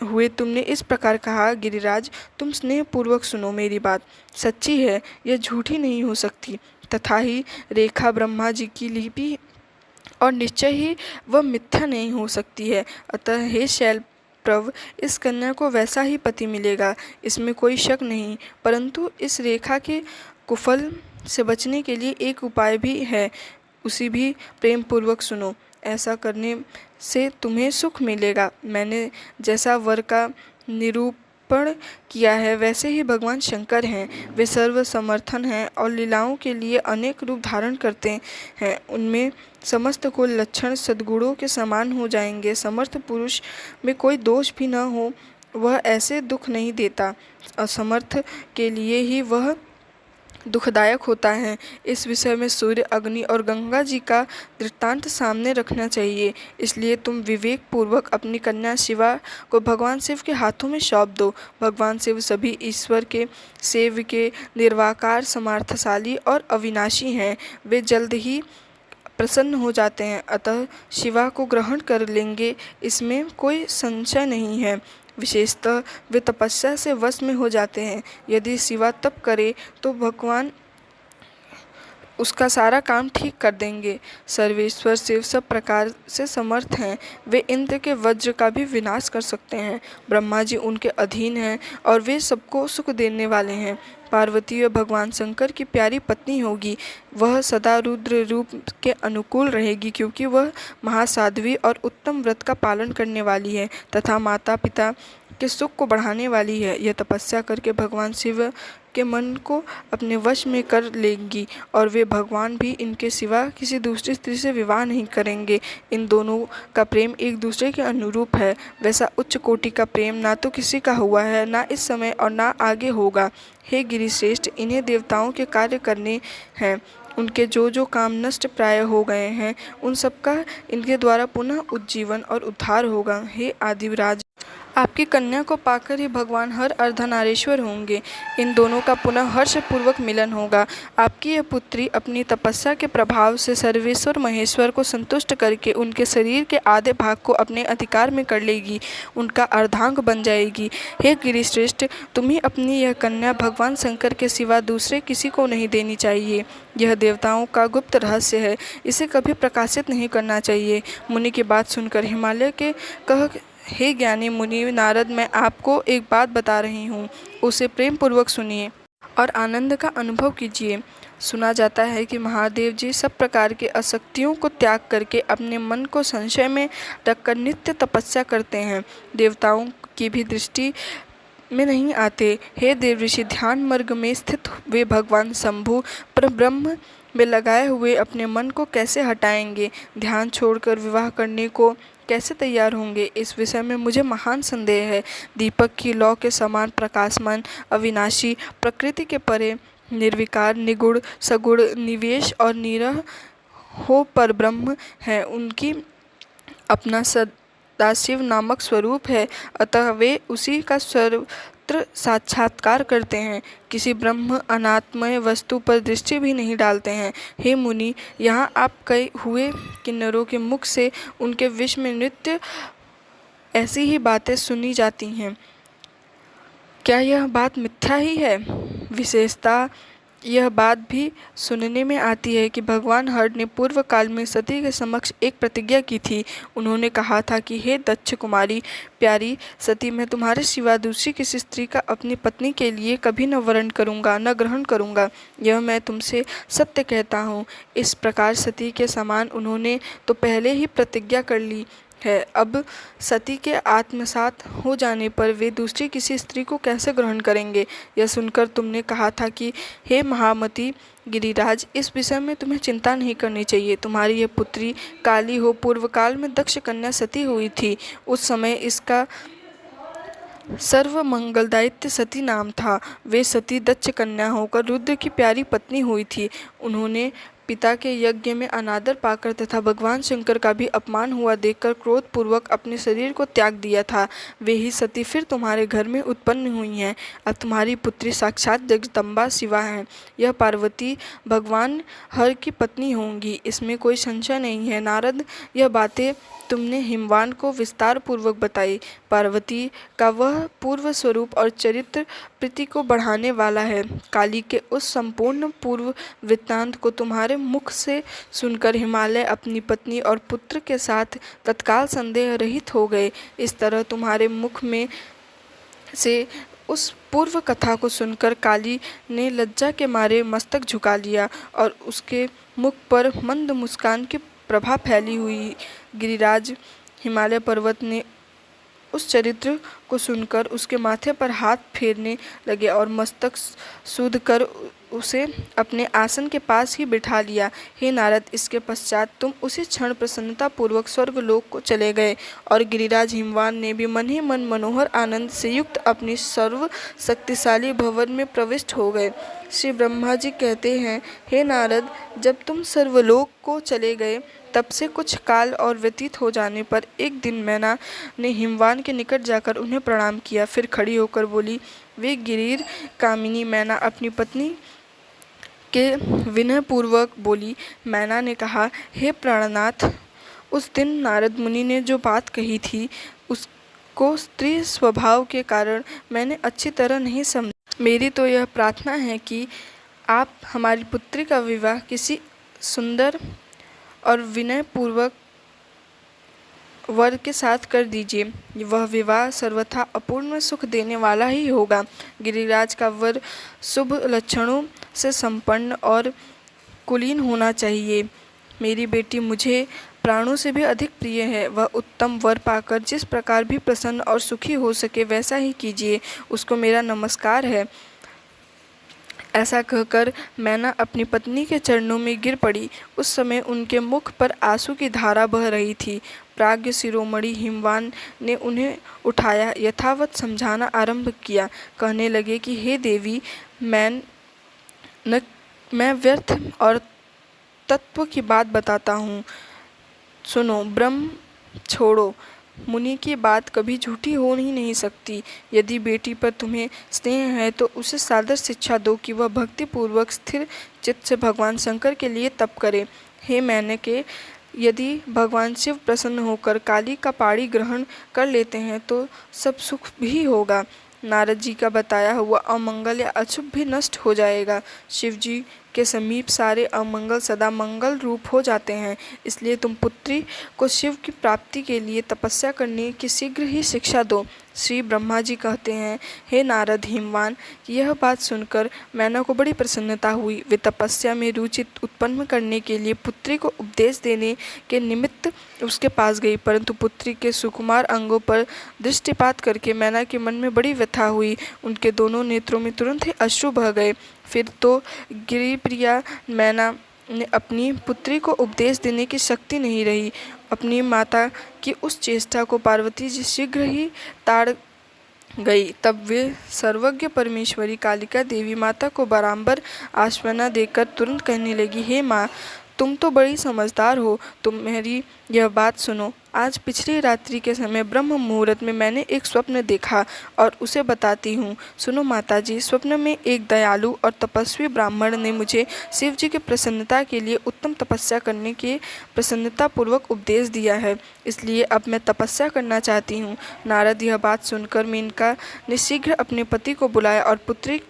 हुए तुमने इस प्रकार कहा, गिरिराज तुम स्नेहपूर्वक सुनो मेरी बात, सच्ची है, यह झूठी नहीं हो सकती। तथा ही रेखा ब्रह्मा जी की लिपि और निश्चय ही वह मिथ्या नहीं हो सकती है। अतः हे शैल प्रव, इस कन्या को वैसा ही पति मिलेगा, इसमें कोई शक नहीं। परंतु इस रेखा के कुफल से बचने के लिए एक उपाय भी है, उसी भी प्रेम पूर्वक सुनो। ऐसा करने से तुम्हें सुख मिलेगा। मैंने जैसा वर का निरूपण किया है वैसे ही भगवान शंकर हैं। वे सर्व समर्थन हैं और लीलाओं के लिए अनेक रूप धारण करते हैं। उनमें समस्त को लक्षण सद्गुणों के समान हो जाएंगे। समर्थ पुरुष में कोई दोष भी न हो, वह ऐसे दुख नहीं देता। असमर्थ के लिए ही वह दुखदायक होता है। इस विषय में सूर्य, अग्नि और गंगा जी का दृष्टांत सामने रखना चाहिए। इसलिए तुम विवेक पूर्वक अपनी कन्या शिवा को भगवान शिव के हाथों में सौंप दो। भगवान शिव सभी ईश्वर के सेव्य के निर्वाकार, समर्थशाली और अविनाशी हैं। वे जल्द ही प्रसन्न हो जाते हैं, अतः शिवा को ग्रहण कर लेंगे, इसमें कोई संशय नहीं है। विशेषतः वे तपस्या से वश में हो जाते हैं। यदि शिवा तप करे तो भगवान उसका सारा काम ठीक कर देंगे। सर्वेश्वर शिव सब प्रकार से समर्थ हैं। वे इंद्र के वज्र का भी विनाश कर सकते हैं। ब्रह्मा जी उनके अधीन हैं और वे सबको सुख देने वाले हैं। पार्वती व भगवान शंकर की प्यारी पत्नी होगी। वह सदा रुद्र रूप के अनुकूल रहेगी, क्योंकि वह महासाध्वी और उत्तम व्रत का पालन करने वाली है तथा माता पिता के सुख को बढ़ाने वाली है। यह तपस्या करके भगवान शिव के मन को अपने वश में कर लेंगी और वे भगवान भी इनके सिवा किसी दूसरी स्त्री से विवाह नहीं करेंगे। इन दोनों का प्रेम एक दूसरे के अनुरूप है। वैसा उच्च कोटि का प्रेम ना तो किसी का हुआ है, ना इस समय और ना आगे होगा। हे गिरिश्रेष्ठ, इन्हें देवताओं के कार्य करने हैं। उनके जो जो काम नष्ट प्राय हो गए हैं, उन सब का इनके द्वारा पुनः उज्जीवन और उद्धार होगा। हे आदिराज, आपकी कन्या को पाकर ही भगवान हर अर्धनारीश्वर होंगे। इन दोनों का पुनः हर्षपूर्वक मिलन होगा। आपकी यह पुत्री अपनी तपस्या के प्रभाव से सर्वेश्वर महेश्वर को संतुष्ट करके उनके शरीर के आधे भाग को अपने अधिकार में कर लेगी, उनका अर्धांग बन जाएगी। हे गिरिश्रेष्ठ, तुम्हें अपनी यह कन्या भगवान शंकर के सिवा दूसरे किसी को नहीं देनी चाहिए। यह देवताओं का गुप्त रहस्य है, इसे कभी प्रकाशित नहीं करना चाहिए। मुनि की बात सुनकर हिमालय के कह, हे ज्ञानी मुनि नारद, मैं आपको एक बात बता रही हूँ, उसे प्रेम पूर्वक सुनिए और आनंद का अनुभव कीजिए। सुना जाता है कि महादेव जी सब प्रकार के आसक्तियों को त्याग करके अपने मन को संशय में रखकर नित्य तपस्या करते हैं। देवताओं की भी दृष्टि में नहीं आते। हे देव ऋषि, ध्यान मार्ग में स्थित वे भगवान शंभु पर ब्रह्म में लगाए हुए अपने मन को कैसे हटाएंगे? ध्यान छोड़कर विवाह करने को कैसे तैयार होंगे? इस विषय में मुझे महान संदेह है। दीपक की लौ के समान प्रकाशमान, अविनाशी, प्रकृति के परे, निर्विकार, निगुण, सगुण, निवेश और निरह हो पर ब्रह्म है। उनकी अपना सदाशिव नामक स्वरूप है, अतः वे उसी का सर्वत्र साक्षात्कार करते हैं। किसी ब्रह्म अनात्मय वस्तु पर दृष्टि भी नहीं डालते हैं। हे मुनि, यहाँ आप कई हुए किन्नरों के मुख से उनके विष में नृत्य ऐसी ही बातें सुनी जाती हैं। क्या यह बात मिथ्या ही है? विशेषता यह बात भी सुनने में आती है कि भगवान हर ने पूर्व काल में सती के समक्ष एक प्रतिज्ञा की थी। उन्होंने कहा था कि हे दक्ष कुमारी प्यारी सती, मैं तुम्हारे सिवा दूसरी किसी स्त्री का अपनी पत्नी के लिए कभी न वरण करूंगा, न ग्रहण करूंगा। यह मैं तुमसे सत्य कहता हूँ। इस प्रकार सती के समान उन्होंने तो पहले ही प्रतिज्ञा कर ली है। अब सती के आत्मसात हो जाने पर वे दूसरी किसी स्त्री को कैसे ग्रहण करेंगे? यह सुनकर तुमने कहा था कि हे महामती गिरिराज, इस विषय में तुम्हें चिंता नहीं करनी चाहिए। तुम्हारी यह पुत्री काली हो पूर्व काल में दक्ष कन्या सती हुई थी। उस समय इसका सर्व मंगलदायित्य सती नाम था। वे सती दक्ष कन्या होकर रुद्र की प्यारी पत्नी हुई थी। उन्होंने पिता के यज्ञ में अनादर पाकर तथा भगवान शंकर का भी अपमान हुआ देखकर क्रोधपूर्वक अपने शरीर को त्याग दिया था, वे ही सती फिर तुम्हारे घर में उत्पन्न हुई हैं। अब तुम्हारी पुत्री साक्षात जगदम्बा शिवा हैं। यह पार्वती भगवान हर की पत्नी होंगी, इसमें कोई संशय नहीं है। नारद, यह बातें तुमने हिमवान को विस्तार पूर्वक बताई। पार्वती का वह पूर्व स्वरूप और चरित्र प्रीति को बढ़ाने वाला है। काली के उस संपूर्ण पूर्व वृत्तांत को तुम्हारे मुख से सुनकर हिमालय अपनी पत्नी और पुत्र के साथ तत्काल संदेह रहित हो गए। इस तरह तुम्हारे मुख में से उस पूर्व कथा को सुनकर काली ने लज्जा के मारे मस्तक झुका लिया और उसके मुख पर मंद मुस्कान की प्रभा फैली हुई। गिरिराज हिमालय पर्वत ने उस चरित्र को सुनकर उसके माथे पर हाथ फेरने लगे और मस्तक सूद कर उसे अपने आसन के पास ही बिठा लिया। हे नारद, इसके पश्चात तुम उसी क्षण प्रसन्नता पूर्वक स्वर्गलोक को चले गए और गिरिराज हिमवान ने भी मन ही मन मनोहर आनंद से युक्त अपनी सर्व शक्तिशाली भवन में प्रविष्ट हो गए। श्री ब्रह्मा जी कहते हैं, हे नारद, जब तुम सर्वलोक को चले गए तब से कुछ काल और व्यतीत हो जाने पर एक दिन मैना ने हिमवान के निकट जाकर उन्हें प्रणाम किया। फिर खड़ी होकर बोली, वे गिरीर कामिनी मैना अपनी पत्नी के विनय पूर्वक बोली। मैना ने कहा, हे प्राणनाथ, उस दिन नारद मुनि ने जो बात कही थी उसको स्त्री स्वभाव के कारण मैंने अच्छी तरह नहीं समझा। मेरी तो यह प्रार्थना है कि आप हमारी पुत्री का विवाह किसी सुंदर और विनय पूर्वक वर के साथ कर दीजिए। वह विवाह सर्वथा अपूर्ण सुख देने वाला ही होगा। गिरिराज का वर शुभ लक्षणों से संपन्न और कुलीन होना चाहिए। मेरी बेटी मुझे प्राणों से भी अधिक प्रिय है। वह उत्तम वर पाकर जिस प्रकार भी प्रसन्न और सुखी हो सके वैसा ही कीजिए। उसको मेरा नमस्कार है। ऐसा कहकर मैना अपनी पत्नी के चरणों में गिर पड़ी। उस समय उनके मुख पर आंसू की धारा बह रही थी। प्राज्ञ शिरोमणि हिमवान ने उन्हें उठाया यथावत समझाना आरंभ किया। कहने लगे कि हे देवी, मैं व्यर्थ और तत्व की बात बताता हूँ। सुनो, ब्रह्म छोड़ो, मुनि की बात कभी झूठी हो ही नहीं सकती। यदि बेटी पर तुम्हें स्नेह है तो उसे सादर शिक्षा दो कि वह भक्ति पूर्वक स्थिर चित्त से भगवान शंकर के लिए तप करे। हे मेनके, यदि भगवान शिव प्रसन्न होकर काली का पाणी ग्रहण कर लेते हैं तो सब सुख भी होगा। नारद जी का बताया हुआ अमंगल या अशुभ भी नष्ट हो जाएगा। शिव जी के समीप सारे अमंगल सदा मंगल रूप हो जाते हैं। इसलिए तुम पुत्री को शिव की प्राप्ति के लिए तपस्या करने की शीघ्र ही शिक्षा दो। श्री ब्रह्मा जी कहते हैं, हे नारद हिमवान, यह बात सुनकर मैना को बड़ी प्रसन्नता हुई। वे तपस्या में रुचि उत्पन्न करने के लिए पुत्री को उपदेश देने के निमित्त उसके पास गई, परंतु पुत्री के सुकुमार अंगों पर दृष्टिपात करके मैना के मन में बड़ी व्यथा हुई। उनके दोनों नेत्रों में तुरंत ही अश्रु बह गए। फिर तो गिरिप्रिया मैना ने अपनी पुत्री को उपदेश देने की शक्ति नहीं रही। अपनी माता की उस चेष्टा को पार्वती जी शीघ्र ही ताड़ गई। तब वे सर्वज्ञ परमेश्वरी कालिका देवी माता को बारंबार आश्वासना देकर तुरंत कहने लगी, हे माँ, तुम तो बड़ी समझदार हो, तुम मेरी यह बात सुनो। आज पिछली रात्रि के समय ब्रह्म मुहूर्त में मैंने एक स्वप्न देखा और उसे बताती हूँ। सुनो माता जी, स्वप्न में एक दयालु और तपस्वी ब्राह्मण ने मुझे शिव जी की प्रसन्नता के लिए उत्तम तपस्या करने के प्रसन्नता पूर्वक उपदेश दिया है। इसलिए अब मैं तपस्या करना चाहती हूँ। नारद यह बात सुनकर मेनका ने शीघ्र अपने पति को बुलाया और पुत्री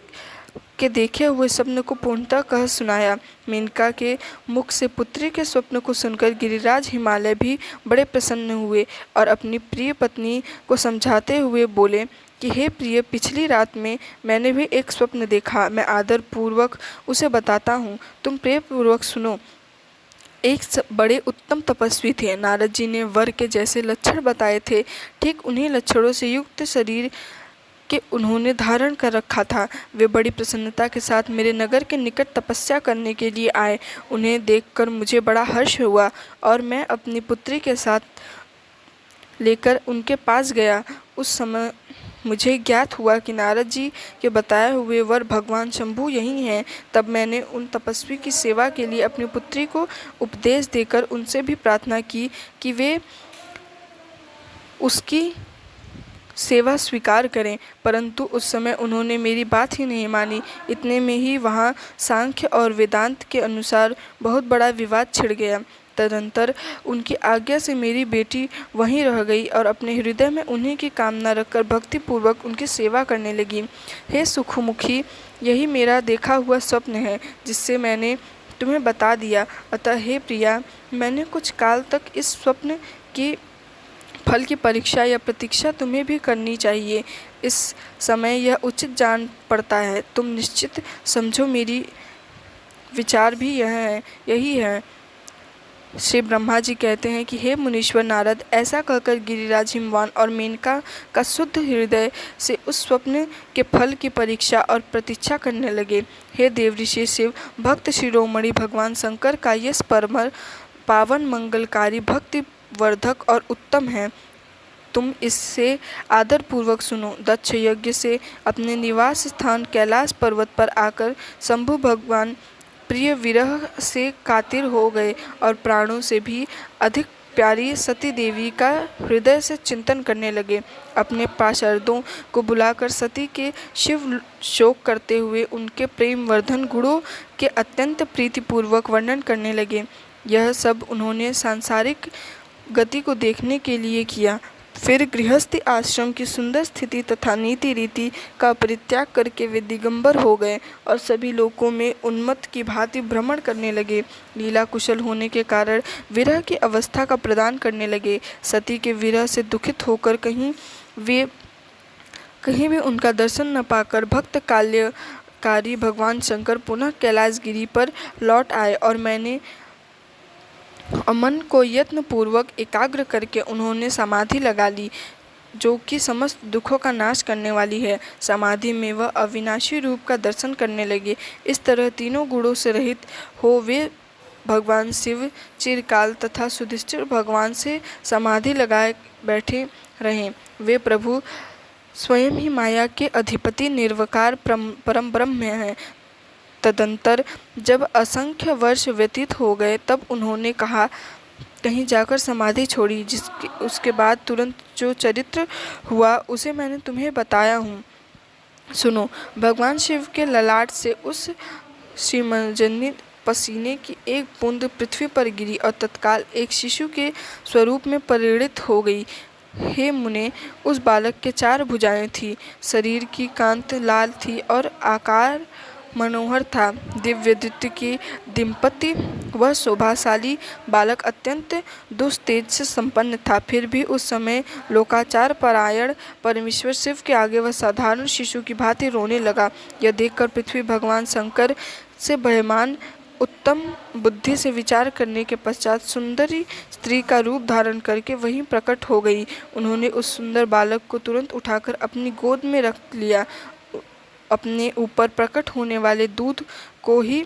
के देखे हुए स्वप्न को पूर्णतः कह सुनाया। मेनका के मुख से पुत्री के स्वप्न को सुनकर गिरिराज हिमालय भी बड़े प्रसन्न हुए और अपनी प्रिय पत्नी को समझाते हुए बोले कि हे प्रिय, पिछली रात में मैंने भी एक स्वप्न देखा। मैं आदर पूर्वक उसे बताता हूँ, तुम प्रेम पूर्वक सुनो। एक बड़े उत्तम तपस्वी थे। नारद जी ने वर के जैसे लक्षण बताए थे, ठीक उन्हीं लक्षणों से युक्त शरीर कि उन्होंने धारण कर रखा था। वे बड़ी प्रसन्नता के साथ मेरे नगर के निकट तपस्या करने के लिए आए। उन्हें देखकर मुझे बड़ा हर्ष हुआ और मैं अपनी पुत्री के साथ लेकर उनके पास गया। उस समय मुझे ज्ञात हुआ कि नारद जी के बताए हुए वर भगवान शंभु यही हैं। तब मैंने उन तपस्वी की सेवा के लिए अपनी पुत्री को उपदेश देकर उनसे भी प्रार्थना की कि वे उसकी सेवा स्वीकार करें, परंतु उस समय उन्होंने मेरी बात ही नहीं मानी। इतने में ही वहाँ सांख्य और वेदांत के अनुसार बहुत बड़ा विवाद छिड़ गया। तदंतर उनकी आज्ञा से मेरी बेटी वहीं रह गई और अपने हृदय में उन्हीं की कामना रखकर भक्तिपूर्वक उनकी सेवा करने लगी। हे सुखमुखी, यही मेरा देखा हुआ स्वप्न है जिससे मैंने तुम्हें बता दिया। अतः हे प्रिया, मैंने कुछ काल तक इस स्वप्न की फल की परीक्षा या प्रतीक्षा तुम्हें भी करनी चाहिए। इस समय यह उचित जान पड़ता है। तुम निश्चित समझो, मेरी विचार भी यही है। श्री ब्रह्मा जी कहते हैं कि हे मुनीश्वर नारद, ऐसा कहकर गिरिराज हिमवान और मेनका का शुद्ध हृदय से उस स्वप्न के फल की परीक्षा और प्रतीक्षा करने लगे। हे देवऋषि शिव, भक्त शिरोमणि भगवान शंकर का यश परम पावन मंगलकारी भक्ति वर्धक और उत्तम है। तुम इससे आदर पूर्वक सुनो। दक्ष यज्ञ से अपने निवास स्थान कैलाश पर्वत पर आकर शंभु भगवान प्रिय विरह से कातिर हो गए और प्राणों से भी अधिक प्यारी सती देवी का हृदय से चिंतन करने लगे। अपने पार्षदों को बुलाकर सती के शिव शोक करते हुए उनके प्रेम वर्धन गुणों के अत्यंत प्रीतिपूर्वक वर्णन करने लगे। यह सब उन्होंने सांसारिक गति को देखने के लिए किया। फिर गृहस्थी आश्रम की सुंदर स्थिति तथा नीति रीति का परित्याग करके वे दिगंबर हो गए और सभी लोकों में उन्मत्त की भांति भ्रमण करने लगे। लीला कुशल होने के कारण विरह की अवस्था का प्रदान करने लगे। सती के विरह से दुखित होकर कहीं भी उनका दर्शन न पाकर भक्त काल्यकारी भगवान शंकर पुनः कैलाशगिरी पर लौट आए और मैंने मन को यत्न पूर्वक एकाग्र करके उन्होंने समाधि लगा ली, जो कि समस्त दुखों का नाश करने वाली है। समाधि में वह अविनाशी रूप का दर्शन करने लगे। इस तरह तीनों गुणों से रहित हो वे भगवान शिव चिरकाल तथा सुधिष्ठिर भगवान से समाधि लगाए बैठे रहे। वे प्रभु स्वयं ही माया के अधिपति निर्विकार परम ब्रह्म हैं। तदंतर जब असंख्य वर्ष व्यतीत हो गए तब उन्होंने कहीं जाकर समाधि छोड़ी। उसके बाद तुरंत जो चरित्र हुआ उसे मैंने तुम्हें बताया हूँ। सुनो, भगवान शिव के ललाट से उस श्रीमजनित पसीने की एक बूंद पृथ्वी पर गिरी और तत्काल एक शिशु के स्वरूप में परिणित हो गई। हे मुने, उस बालक के 4 भुजाएं थी, शरीर की कांत लाल थी और आकार मनोहर था। दिव्य द्युति की दिम्पति वह शोभाशाली बालक अत्यंत दुस्तेज से संपन्न था। फिर भी उस समय लोकाचार परायण परमेश्वर शिव के आगे वह साधारण शिशु की भांति रोने लगा। यह देखकर पृथ्वी भगवान शंकर से भयमान उत्तम बुद्धि से विचार करने के पश्चात सुंदरी स्त्री का रूप धारण करके वहीं प्रकट हो गई। उन्होंने उस सुंदर बालक को तुरंत उठाकर अपनी गोद में रख लिया। अपने ऊपर प्रकट होने वाले दूध को ही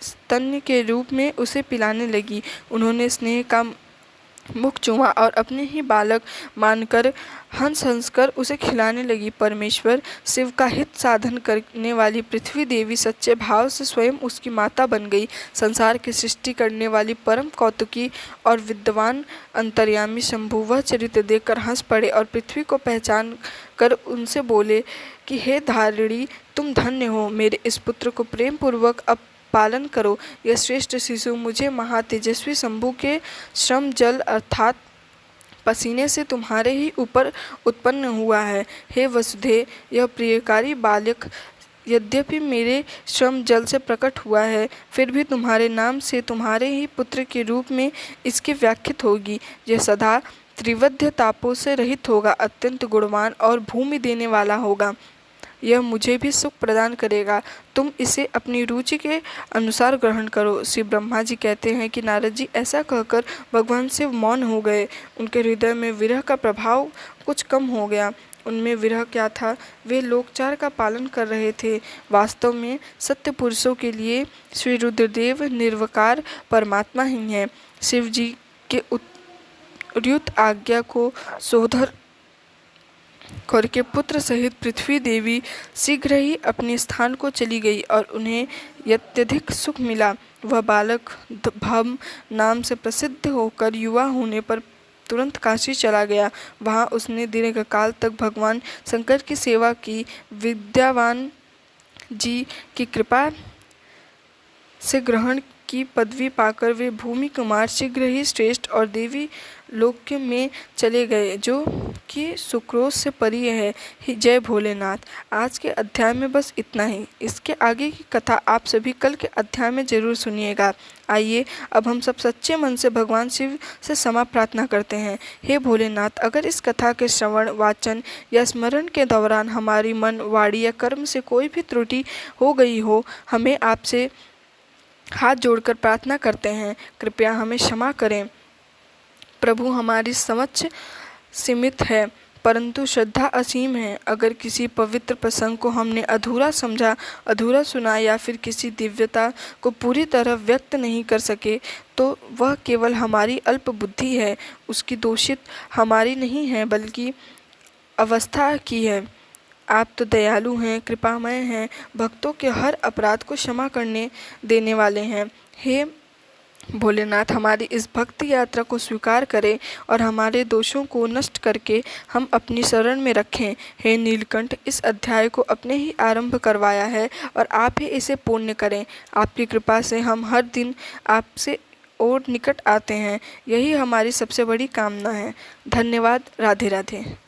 स्तन्य के रूप में उसे पिलाने लगी। उन्होंने स्नेह का मुख चूमा और अपने ही बालक मानकर हंस हंस कर उसे खिलाने लगी। परमेश्वर शिव का हित साधन करने वाली पृथ्वी देवी सच्चे भाव से स्वयं उसकी माता बन गई। संसार की सृष्टि करने वाली परम कौतुकी और विद्वान अंतर्यामी शंभु वह चरित्र देखकर हंस पड़े और पृथ्वी को पहचान कर उनसे बोले कि हे धारिणी, तुम धन्य हो। मेरे इस पुत्र को प्रेम पूर्वक अब पालन करो। यह श्रेष्ठ शिशु मुझे महातेजस्वी शंभु के श्रम जल अर्थात पसीने से तुम्हारे ही ऊपर उत्पन्न हुआ है। हे वसुधे, यह प्रियकारी बालक यद्यपि मेरे श्रम जल से प्रकट हुआ है, फिर भी तुम्हारे नाम से तुम्हारे ही पुत्र के रूप में इसकी व्याख्यात होगी। यह सदा त्रिवध्य तापों से रहित होगा, अत्यंत गुणवान और भूमि देने वाला होगा। यह मुझे भी सुख प्रदान करेगा। तुम इसे अपनी रुचि के अनुसार ग्रहण करो। श्री ब्रह्मा जी कहते हैं कि नारद जी ऐसा कहकर भगवान शिव मौन हो गए। उनके हृदय में विरह का प्रभाव कुछ कम हो गया। उनमें विरह क्या था? वे लोकचार का पालन कर रहे थे। वास्तव में सत्य पुरुषों के लिए श्री रुद्रदेव निर्विकार परमात्मा ही हैं। शिव जी के उद्युत आज्ञा को सोधर कौर के पुत्र सहित पृथ्वी देवी शीघ्र ही अपने स्थान को चली गई और उन्हें अत्यधिक सुख मिला। वह बालक भम नाम से प्रसिद्ध होकर युवा होने पर तुरंत काशी चला गया। वहाँ उसने दीर्घकाल तक भगवान शंकर की सेवा की। विद्यावान जी की कृपा से ग्रहण की पदवी पाकर वे भूमि कुमार शीघ्र ही श्रेष्ठ और देवी लोक में चले गए, जो कि सुक्रोध से परी है। जय भोलेनाथ। आज के अध्याय में बस इतना ही। इसके आगे की कथा आप सभी कल के अध्याय में जरूर सुनिएगा। आइए अब हम सब सच्चे मन से भगवान शिव से क्षमा प्रार्थना करते हैं। हे भोलेनाथ, अगर इस कथा के श्रवण, वाचन या स्मरण के दौरान हमारी मन, वाणी या कर्म से कोई भी त्रुटि हो गई हो, हमें आपसे हाथ जोड़कर प्रार्थना करते हैं, कृपया हमें क्षमा करें। प्रभु, हमारी समझ सीमित है परंतु श्रद्धा असीम है। अगर किसी पवित्र प्रसंग को हमने अधूरा समझा, अधूरा सुना या फिर किसी दिव्यता को पूरी तरह व्यक्त नहीं कर सके, तो वह केवल हमारी अल्प बुद्धि है। उसकी दोषित हमारी नहीं है बल्कि अवस्था की है। आप तो दयालु हैं, कृपामय हैं, भक्तों के हर अपराध को क्षमा करने देने वाले हैं। हे भोलेनाथ, हमारी इस भक्ति यात्रा को स्वीकार करें और हमारे दोषों को नष्ट करके हम अपनी शरण में रखें। हे नीलकंठ, इस अध्याय को अपने ही आरंभ करवाया है और आप ही इसे पूर्ण करें। आपकी कृपा से हम हर दिन आपसे और निकट आते हैं। यही हमारी सबसे बड़ी कामना है। धन्यवाद। राधे राधे।